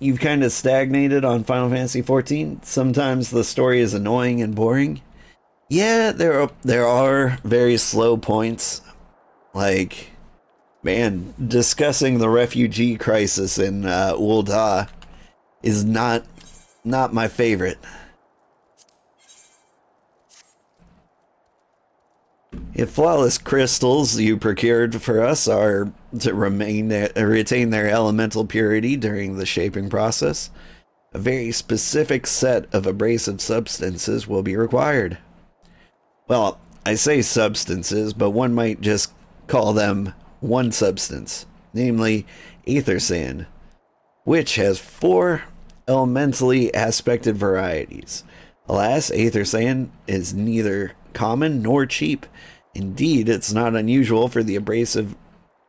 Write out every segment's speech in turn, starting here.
you've kind of stagnated on Final Fantasy XIV? Sometimes the story is annoying and boring. Yeah, there are very slow points. Like, man, discussing the refugee crisis in Ul'dah is not my favorite. If flawless crystals you procured for us are to retain their elemental purity during the shaping process, a very specific set of abrasive substances will be required. Well, I say substances, but one might just call them one substance, namely aether sand, which has 4 elementally aspected varieties. Alas, aether sand is neither common nor cheap. Indeed, it's not unusual for the abrasive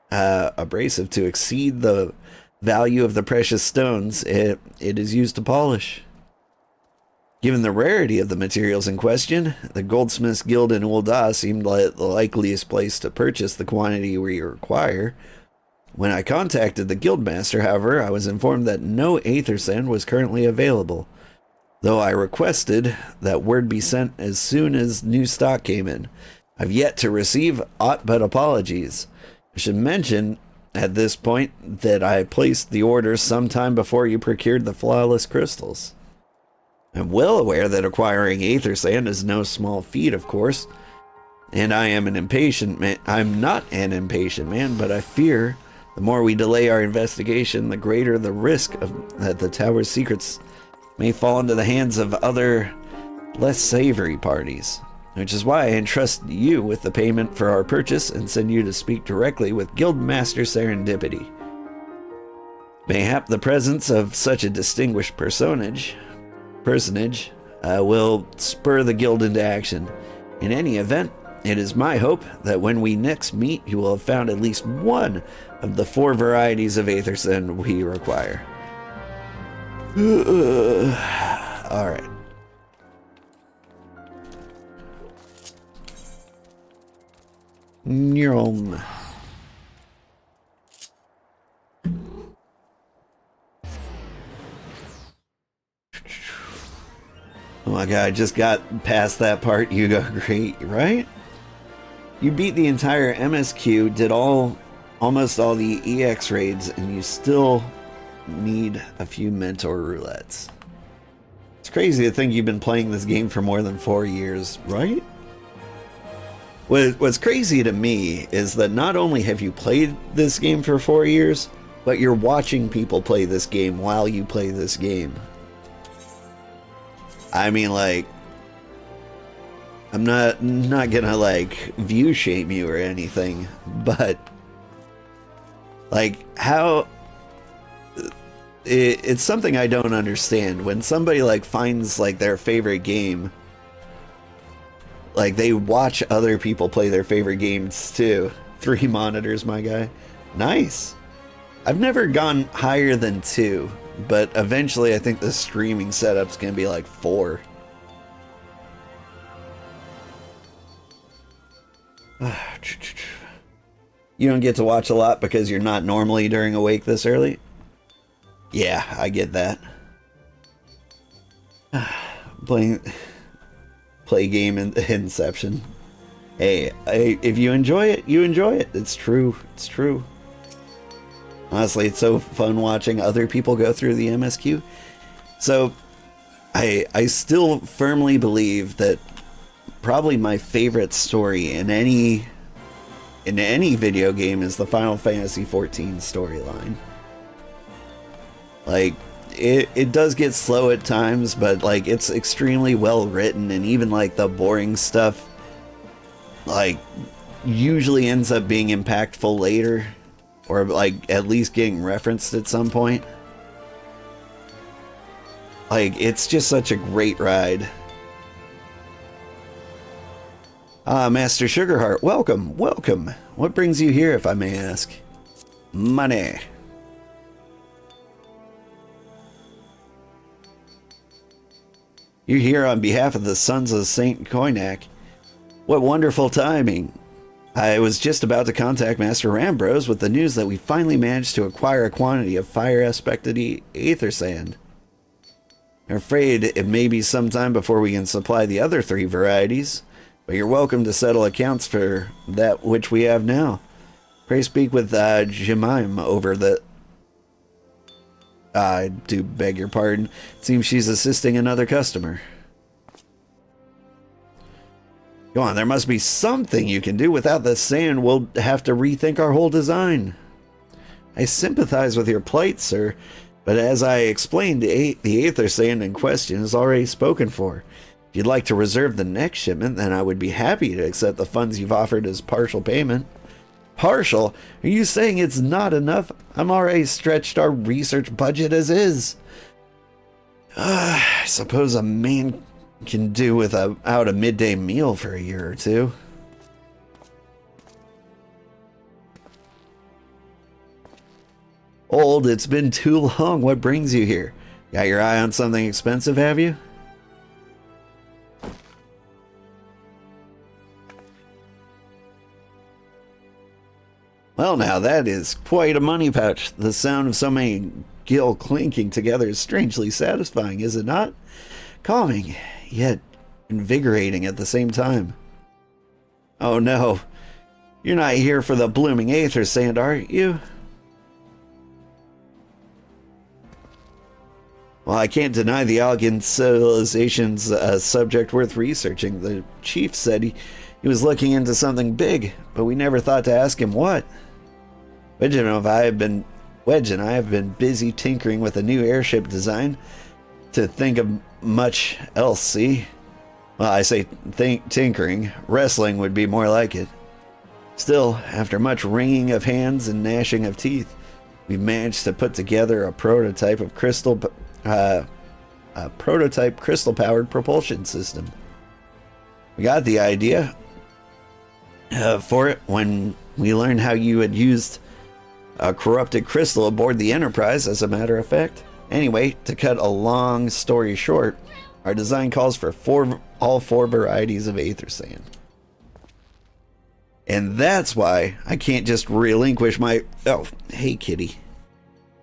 to exceed the value of the precious stones it is used to polish. Given the rarity of the materials in question, the Goldsmiths Guild in Ul'dah seemed like the likeliest place to purchase the quantity we require. When I contacted the guildmaster, however, I was informed that no aether sand was currently available, though I requested that word be sent as soon as new stock came in. I've yet to receive aught but apologies. I should mention at this point that I placed the order sometime before you procured the flawless crystals. I'm well aware that acquiring aether sand is no small feat, of course, and I am an impatient man. I'm not an impatient man, but I fear the more we delay our investigation, the greater the risk that the tower's secrets may fall into the hands of other, less savory parties. Which is why I entrust you with the payment for our purchase and send you to speak directly with Guildmaster Serendipity. Mayhap the presence of such a distinguished personage will spur the guild into action. In any event, it is my hope that when we next meet, you will have found at least one of the 4 varieties of aether sand we require. Alright. Neuron. Oh my god, I just got past that part. You go great, right? You beat the entire MSQ, did almost all the EX raids, and you still need a few mentor roulettes. It's crazy to think you've been playing this game for more than 4 years, right? What's crazy to me is that not only have you played this game for 4 years, but you're watching people play this game while you play this game. I mean, like, I'm not gonna, like, view shame you or anything, but, like, how... It's something I don't understand. When somebody, like, finds, like, their favorite game, like, they watch other people play their favorite games, too. 3 monitors, my guy. Nice. I've never gone higher than 2, but eventually I think the streaming setup's gonna be, like, 4. You don't get to watch a lot because you're not normally during awake this early? Yeah, I get that. Play game in Inception. Hey, if you enjoy it, you enjoy it. It's true. It's true. Honestly, it's so fun watching other people go through the MSQ. So, I still firmly believe that probably my favorite story in any video game is the Final Fantasy XIV storyline. Like, it does get slow at times, but, like, it's extremely well written, and even, like, the boring stuff, like, usually ends up being impactful later, or, like, at least getting referenced at some point. Like, it's just such a great ride. Ah, Master Sugarheart, welcome, welcome. What brings you here, if I may ask? Money. You're here on behalf of the Sons of Saint Koinak. What wonderful timing. I was just about to contact Master Rambrose with the news that we finally managed to acquire a quantity of fire-aspected aether sand. I'm afraid it may be some time before we can supply the other 3 varieties, but you're welcome to settle accounts for that which we have now. Pray speak with Jemima over the... I do beg your pardon. It seems she's assisting another customer. Go on, there must be something you can do. Without the sand, we'll have to rethink our whole design. I sympathize with your plight, sir, but as I explained, the aether sand in question is already spoken for. If you'd like to reserve the next shipment, then I would be happy to accept the funds you've offered as partial payment. Partial? Are you saying it's not enough? I'm already stretched our research budget as is. I suppose a man can do without a midday meal for a year or 2. Old, it's been too long. What brings you here? Got your eye on something expensive, have you? Well, now that is quite a money pouch. The sound of so many gill clinking together is strangely satisfying, is it not? Calming, yet invigorating at the same time. Oh no, you're not here for the blooming aether sand, are you? Well, I can't deny the Algan civilization's a subject worth researching. The chief said he was looking into something big, but we never thought to ask him what. Wedge and I have been busy tinkering with a new airship design to think of much else, see? Well, I say tinkering. Wrestling would be more like it. Still, after much wringing of hands and gnashing of teeth, we've managed to put together a prototype of crystal-powered propulsion system. We got the idea for it when we learned how you had used a corrupted crystal aboard the Enterprise, as a matter of fact. Anyway, to cut a long story short, our design calls for all 4 varieties of aether sand. And that's why I can't just relinquish my... Oh, hey, kitty.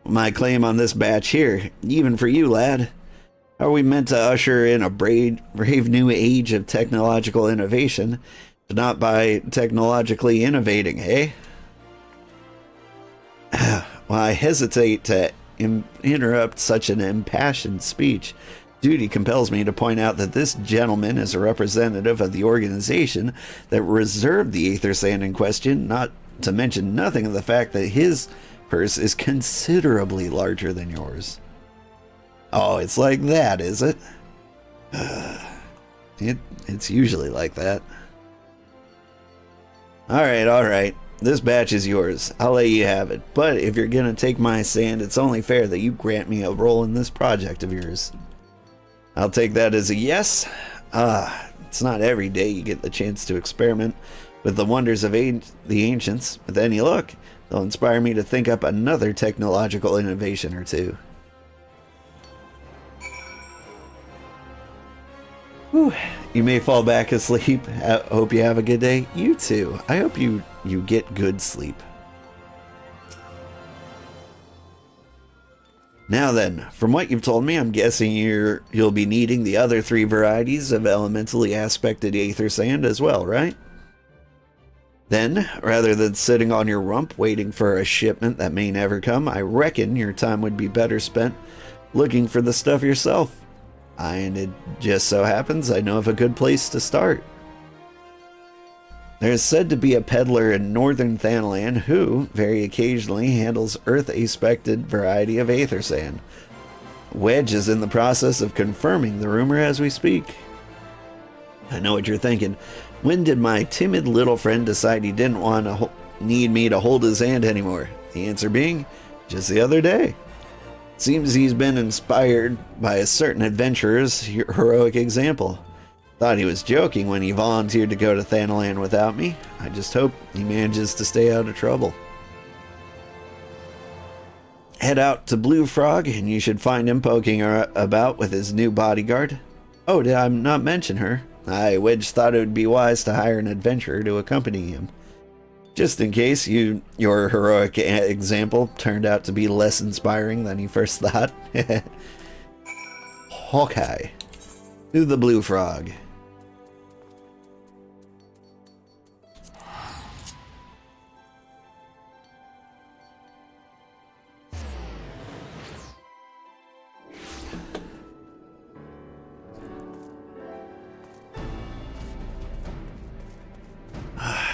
My claim on this batch here, even for you, lad. Are we meant to usher in a brave new age of technological innovation, but not by technologically innovating, eh? Well, I hesitate to interrupt such an impassioned speech. Duty compels me to point out that this gentleman is a representative of the organization that reserved the aether sand in question, not to mention nothing of the fact that his purse is considerably larger than yours. Oh, it's like that, is it? It's usually like that. All right. This batch is yours. I'll let you have it. But if you're going to take my sand, it's only fair that you grant me a role in this project of yours. I'll take that as a yes. It's not every day you get the chance to experiment with the wonders of the ancients. With any luck, they'll inspire me to think up another technological innovation or 2. Whew. You may fall back asleep. I hope you have a good day. You too. I hope you get good sleep. Now then, from what you've told me, I'm guessing you'll be needing the other 3 varieties of elementally aspected aether sand as well, right? Then, rather than sitting on your rump waiting for a shipment that may never come, I reckon your time would be better spent looking for the stuff yourself. And it just so happens I know of a good place to start. There is said to be a peddler in northern Thanalan who, very occasionally, handles Earth-aspected variety of aether sand. Wedge is in the process of confirming the rumor as we speak. I know what you're thinking. When did my timid little friend decide he didn't need me to hold his hand anymore? The answer being, just the other day. Seems he's been inspired by a certain adventurer's heroic example. Thought he was joking when he volunteered to go to Thanalan without me. I just hope he manages to stay out of trouble. Head out to Blue Frog and you should find him poking about with his new bodyguard. Oh, did I not mention her? Wedge thought it would be wise to hire an adventurer to accompany him. Just in case your heroic example turned out to be less inspiring than you first thought. Hawkeye. To the blue frog.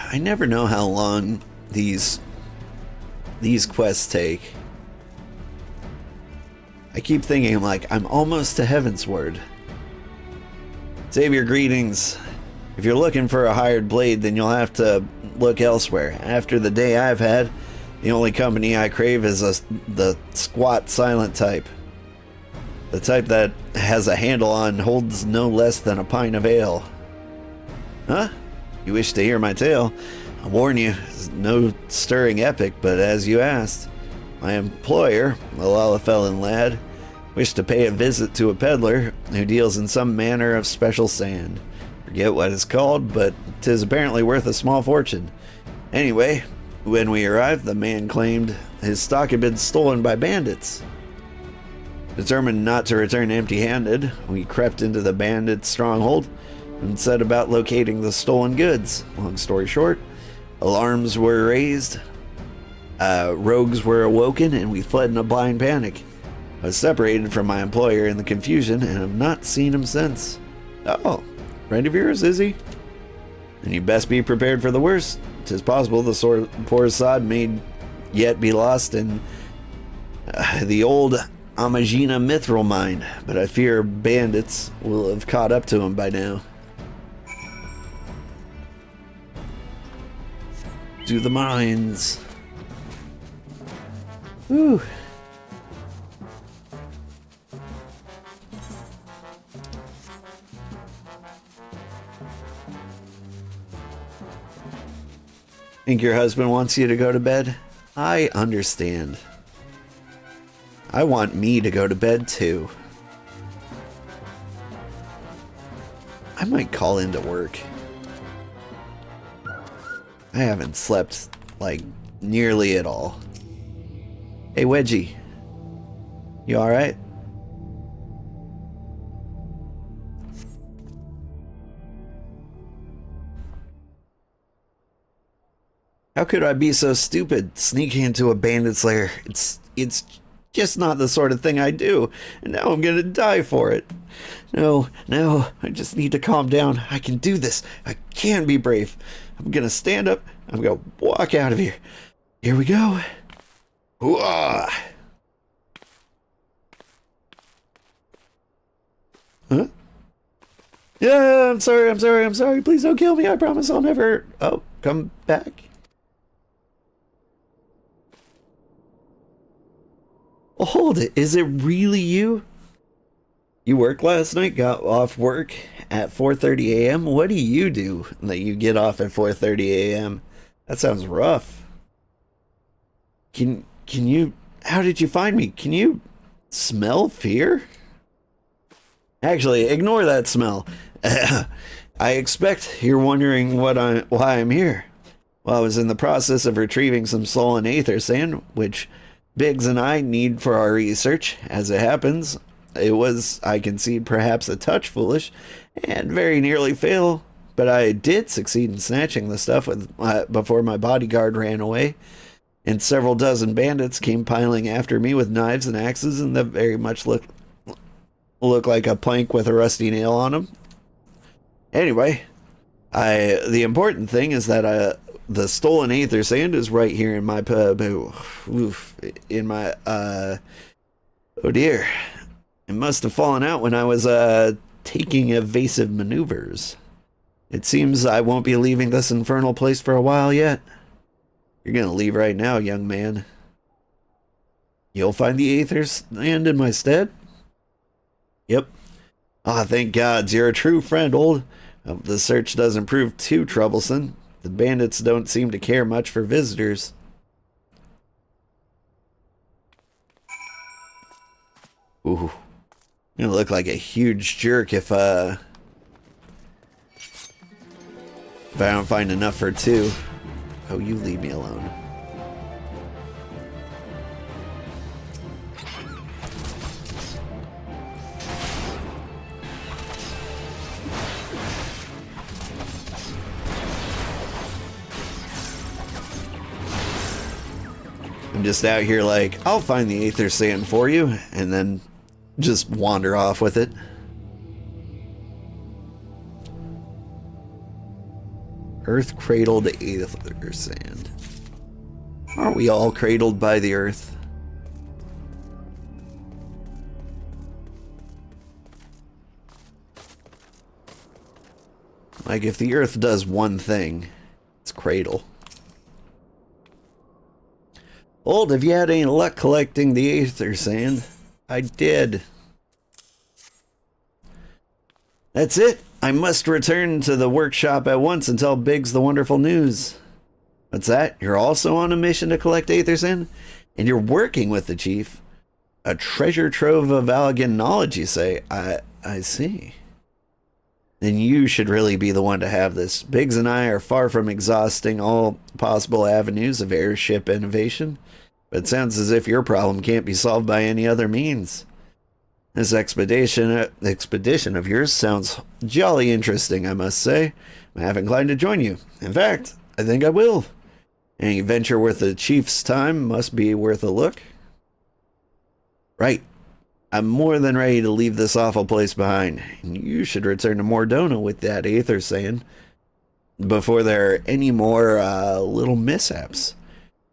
I never know how long these quests take. I keep thinking, like, I'm almost to Heavensward. Savior, greetings. If you're looking for a hired blade, then you'll have to look elsewhere. After the day I've had, the only company I crave is the squat silent type. The type that has a handle on holds no less than a pint of ale. Huh? You wish to hear my tale? I warn you, it's no stirring epic, but as you asked, my employer, a Lalafellin lad, wished to pay a visit to a peddler who deals in some manner of special sand. Forget what it's called, but 'tis apparently worth a small fortune. Anyway, when we arrived, the man claimed his stock had been stolen by bandits. Determined not to return empty-handed, we crept into the bandits' stronghold and set about locating the stolen goods. Long story short, alarms were raised, rogues were awoken, and we fled in a blind panic. I was separated from my employer in the confusion and have not seen him since. Oh, friend of yours, is he? And you best be prepared for the worst. 'Tis possible the poor sod may yet be lost in the old Amagina mithril mine, but I fear bandits will have caught up to him by now. To the mines. Whew. Think your husband wants you to go to bed? I understand. I want me to go to bed too. I might call into work. I haven't slept, like, nearly at all. Hey, Wedgie. You alright? How could I be so stupid, sneaking into a bandit's lair? It's just not the sort of thing I do, and now I'm gonna die for it. No, I just need to calm down. I can do this. I can be brave. I'm gonna stand up. I'm gonna walk out of here. Here we go. Hooah! Huh? Yeah, I'm sorry. Please don't kill me. I promise I'll never... Oh, come back. Oh, hold it. Is it really you? You worked last night, got off work at 4:30 a.m.? What do you do that you get off at 4:30 a.m.? That sounds rough. Can you... How did you find me? Can you smell fear? Actually, ignore that smell. I expect you're wondering why I'm here. Well, I was in the process of retrieving some stolen aether sand, which Biggs and I need for our research. As it happens, it was, I concede, perhaps a touch foolish, and very nearly fatal, but I did succeed in snatching the stuff before my bodyguard ran away, and several dozen bandits came piling after me with knives and axes, and that very much look like a plank with a rusty nail on them. Anyway, the important thing is that the stolen aether sand is right here in my oh dear. It must have fallen out when I was taking evasive maneuvers. It seems I won't be leaving this infernal place for a while yet. You're gonna leave right now, young man. You'll find the aether sand in my stead? Yep. Ah, thank gods, you're a true friend, old. Hope the search doesn't prove too troublesome. The bandits don't seem to care much for visitors. Ooh. I'm gonna look like a huge jerk if I don't find enough for two. Oh, you leave me alone. I'm just out here like, I'll find the Aether Sand for you, and then just wander off with it. Earth cradled Aether Sand. Aren't we all cradled by the earth? Like, if the earth does one thing, it's cradle. Old, have you had any luck collecting the Aether Sand? I did. That's it. I must return to the workshop at once and tell Biggs the wonderful news. What's that? You're also on a mission to collect Aether Sand? And you're working with the chief? A treasure trove of Allegan knowledge, you say? I see. Then you should really be the one to have this. Biggs and I are far from exhausting all possible avenues of airship innovation, but it sounds as if your problem can't be solved by any other means. This expedition of yours sounds jolly interesting, I must say. I'm half inclined to join you. In fact, I think I will. Any venture worth the chief's time must be worth a look. Right. I'm more than ready to leave this awful place behind, and you should return to Mordona with that Aether Sand before there are any more little mishaps.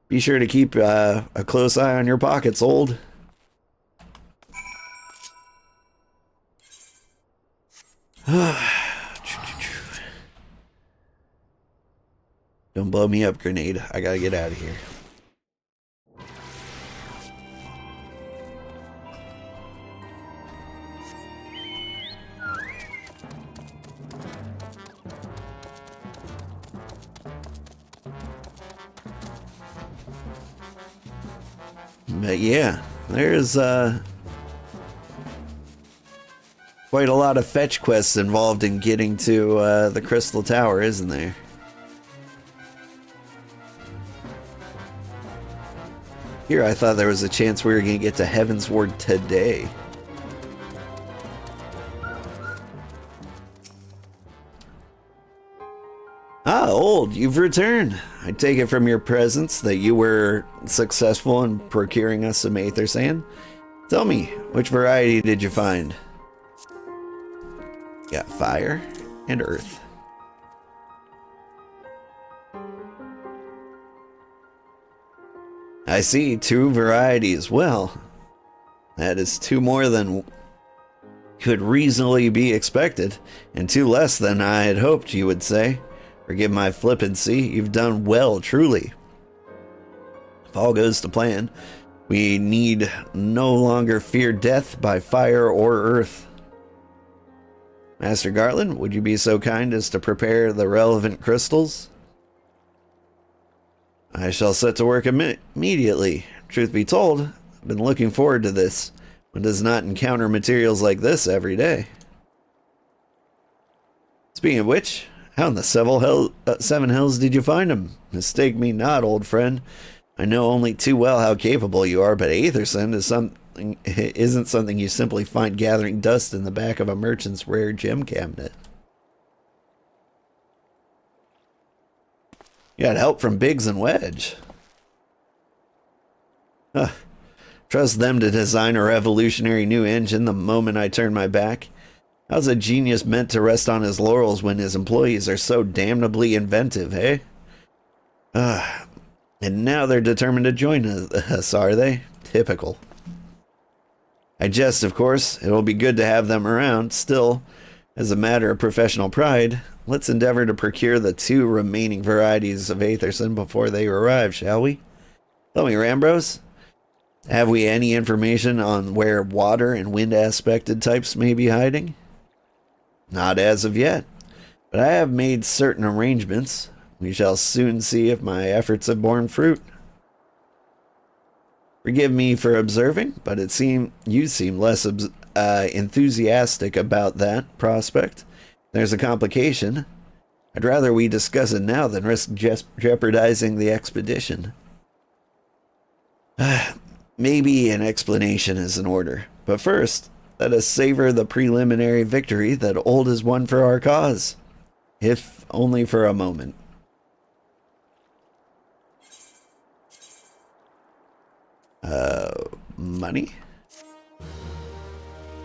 Be sure to keep a close eye on your pockets, Old. Don't blow me up, grenade. I gotta get out of here. But yeah, there's quite a lot of fetch quests involved in getting to the Crystal Tower, isn't there? Here, I thought there was a chance we were going to get to Heaven's Ward today. Ah, Old, you've returned. I take it from your presence that you were successful in procuring us some Aether Sand. Tell me, which variety did you find? Got fire and earth. I see, 2 varieties. Well, that is 2 more than could reasonably be expected, and 2 less than I had hoped you would say. Forgive my flippancy, you've done well, truly. If all goes to plan, we need no longer fear death by fire or earth. Master Garland, would you be so kind as to prepare the relevant crystals? I shall set to work immediately. Truth be told, I've been looking forward to this. One does not encounter materials like this every day. Speaking of which, how in the 7 hells did you find them? Mistake me not, old friend. I know only too well how capable you are, but Aether Sand isn't something you simply find gathering dust in the back of a merchant's rare gem cabinet. You got help from Biggs and Wedge. Trust them to design a revolutionary new engine the moment I turn my back. How's a genius meant to rest on his laurels when his employees are so damnably inventive, eh? And now they're determined to join us, are they? Typical. I jest, of course. It will be good to have them around. Still, as a matter of professional pride, let's endeavor to procure the 2 remaining varieties of Aether Sand before they arrive, shall we? Tell me, Rambros, have we any information on where water and wind aspected types may be hiding? Not as of yet, but I have made certain arrangements. We shall soon see if my efforts have borne fruit. Forgive me for observing, but you seem less enthusiastic about that prospect. There's a complication. I'd rather we discuss it now than risk jeopardizing the expedition. Maybe an explanation is in order, but first, let us savor the preliminary victory that Old has won for our cause, if only for a moment. Money?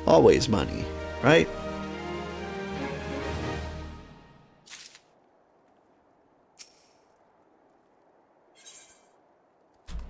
Always money, right?